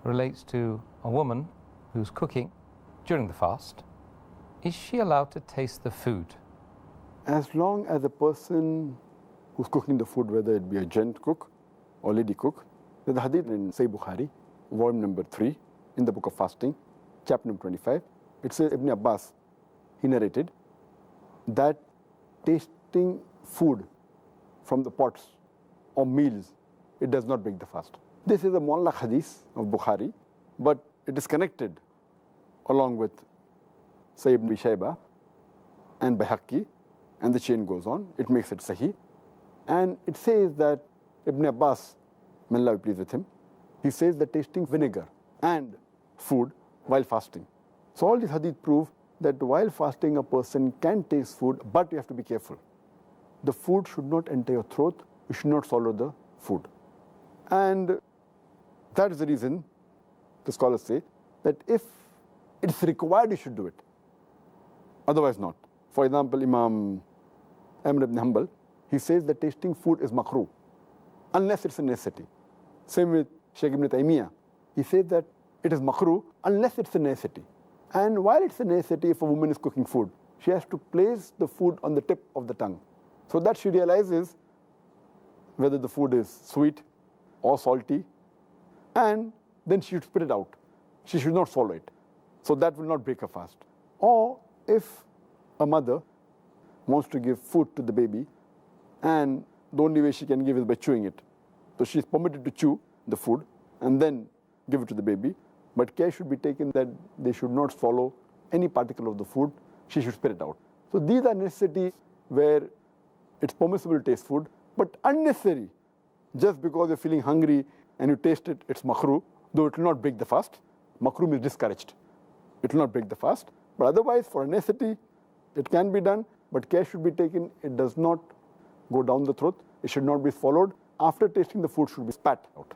relates to a woman who's cooking during the fast. Is she allowed to taste the food? As long as the person who's cooking the food, whether it be a gent cook or lady cook, there's a hadith in Sahih Bukhari, volume number 3, in the book of fasting, chapter number 25. It says, Ibn Abbas, he narrated, that tasting food from the pots or meals, it does not break the fast. This is a mu'allaq hadith of Bukhari, but it is connected along with Sayyid ibn Shaybah and Bayhaqi, and the chain goes on. It makes it sahih. And it says that Ibn Abbas, may Allah be pleased with him, he says that tasting vinegar and food while fasting. So all these hadith prove that while fasting a person can taste food, but you have to be careful. The food should not enter your throat. You should not swallow the food. And that is the reason the scholars say that if it's required, you should do it. Otherwise not. For example, Imam Ahmad ibn Hanbal, he says that tasting food is makruh, unless it's a necessity. Same with Shaykh ibn Taymiyyah. He says that it is makruh unless it's a necessity. And while it's a necessity, if a woman is cooking food, she has to place the food on the tip of the tongue, so that she realizes whether the food is sweet or salty, and then she should spit it out. She should not swallow it. So that will not break her fast. Or if a mother wants to give food to the baby, and the only way she can give is by chewing it. So she is permitted to chew the food and then give it to the baby. But care should be taken that they should not swallow any particle of the food. She should spit it out. So these are necessities where it's permissible to taste food, but unnecessary. Just because you're feeling hungry and you taste it, it's makruh, though it will not break the fast. Makruh means discouraged. It will not break the fast. But otherwise, for a necessity, it can be done, but care should be taken. It does not go down the throat. It should not be swallowed. After tasting the food, should be spat out.